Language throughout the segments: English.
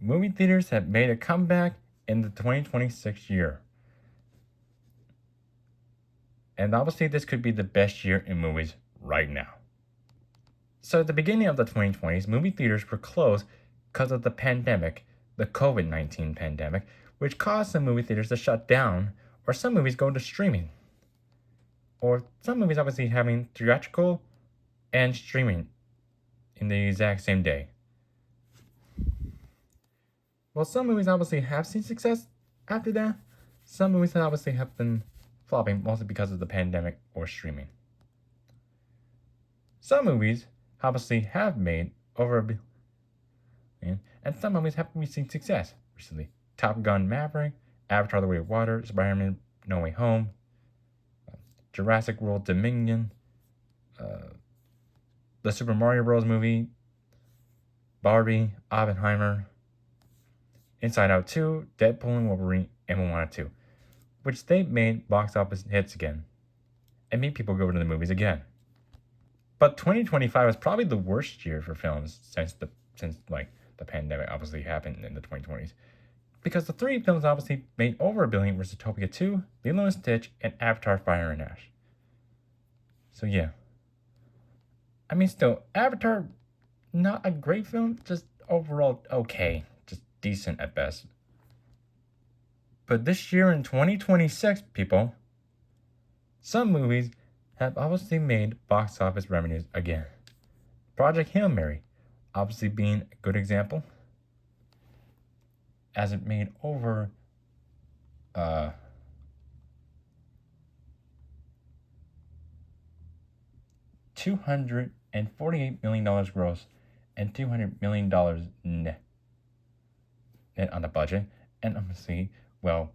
movie theaters have made a comeback in the 2026 year. And obviously, this could be the best year in movies right now. So, at the beginning of the 2020s, movie theaters were closed because of the pandemic, the COVID 19 pandemic, which caused some movie theaters to shut down, or some movies go to streaming. Or some movies obviously having theatrical and streaming in the exact same day. Well, some movies obviously have seen success after that. Some movies obviously have been flopping mostly because of the pandemic or streaming. Some movies obviously have made over a billion, and some movies have seen success recently. Top Gun Maverick, Avatar The Way of Water, Spider-Man No Way Home, Jurassic World Dominion, the Super Mario Bros. Movie, Barbie, Oppenheimer, Inside Out 2, Deadpool and Wolverine, and Moana 2, which they made box office hits again and made people go to the movies again. But 2025 was probably the worst year for films since the pandemic obviously happened in the 2020s. Because the three films obviously made over $1 billion were Zootopia 2, Lilo and Stitch, and Avatar Fire and Ash. So yeah. I mean, still, Avatar, not a great film, just overall okay. Just decent at best. But this year in 2026, people, some movies have obviously made box office revenues again. Project Hail Mary, obviously being a good example, as it made over $248 million gross and $200 million net on the budget, and obviously, for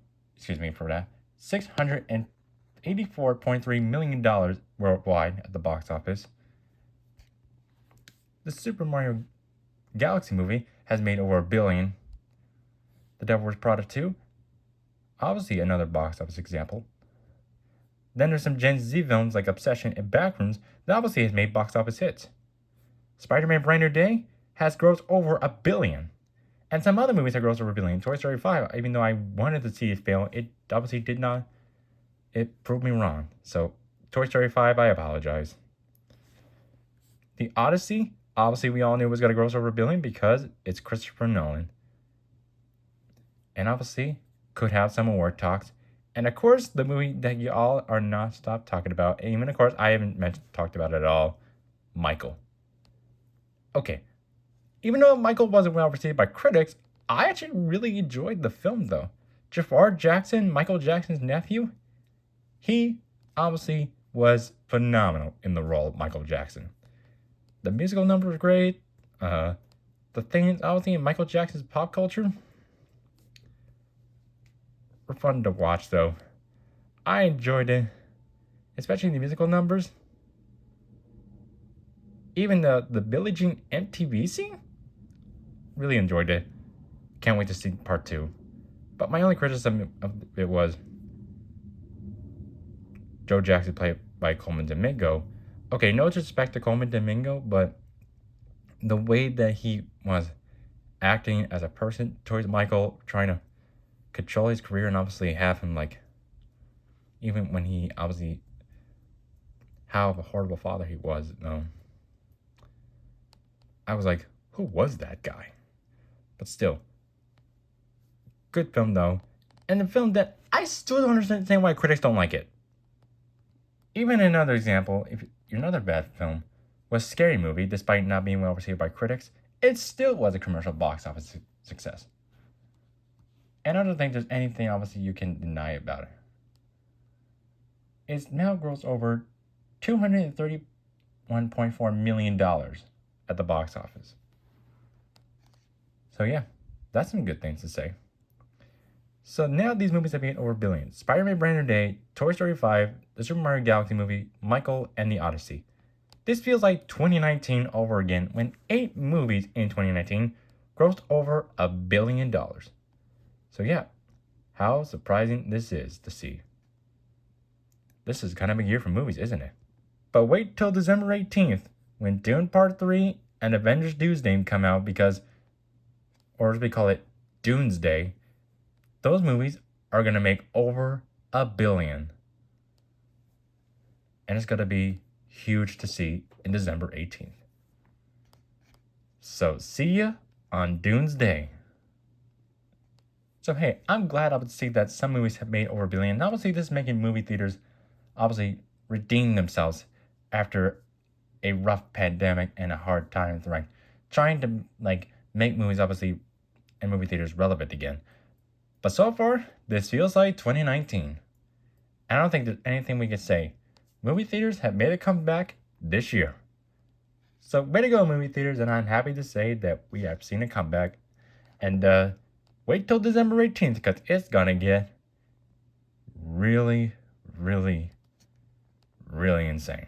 that, $684.3 million worldwide at the box office. The Super Mario Galaxy movie has made over $1 billion. The Devil Wears Prada 2, obviously another box office example. Then there's some Gen Z films like Obsession and Backrooms that obviously has made box office hits. Spider-Man Brand New Day has grossed over $1 billion. And some other movies have grossed over $1 billion. Toy Story 5, even though I wanted to see it fail, it obviously did not. It proved me wrong. So, Toy Story 5, I apologize. The Odyssey, obviously we all knew was going to gross over $1 billion because it's Christopher Nolan. And obviously, could have some award talks. And of course, the movie that you all are not stopped talking about, and even of course I haven't talked about it at all, Michael. Okay, even though Michael wasn't well received by critics, I actually really enjoyed the film though. Jafar Jackson, Michael Jackson's nephew, he obviously was phenomenal in the role of Michael Jackson. The musical number was great. The things obviously in Michael Jackson's pop culture were fun to watch though. I enjoyed it, especially the musical numbers. Even the Billie Jean MTV scene, really enjoyed it. Can't wait to see part 2. But my only criticism of it was Joe Jackson played by Coleman Domingo. Okay, no disrespect to Coleman Domingo, but the way that he was acting as a person towards Michael, trying to control his career and obviously have him even when he obviously how of a horrible father he was, I was like, who was that guy? But still, good film though, and the film that I still don't understand why critics don't like it. Even another example, if another bad film was Scary Movie, despite not being well received by critics, it still was a commercial box office success. And I don't think there's anything obviously you can deny about it. It's now grossed over $231.4 million at the box office. So yeah, that's some good things to say. So now these movies have made over $1 billion. Spider-Man Brand New Day, Toy Story 5, the Super Mario Galaxy movie, Michael, and The Odyssey. This feels like 2019 over again when 8 movies in 2019 grossed over $1 billion. So yeah, how surprising this is to see. This is kind of a year for movies, isn't it? But wait till December 18th when Dune Part 3 and Avengers Doomsday come out because or as we call it, Doomsday, those movies are going to make over $1 billion. And it's going to be huge to see in December 18th. So see ya on Doomsday. So hey, I'm glad I would see that some movies have made over $1 billion. Obviously, this is making movie theaters obviously redeem themselves after a rough pandemic and a hard time trying to make movies obviously and movie theaters relevant again. But so far, this feels like 2019. I don't think there's anything we can say. Movie theaters have made a comeback this year. So way to go, movie theaters, and I'm happy to say that we have seen a comeback. And wait till December 18th because it's gonna get really, really, really insane.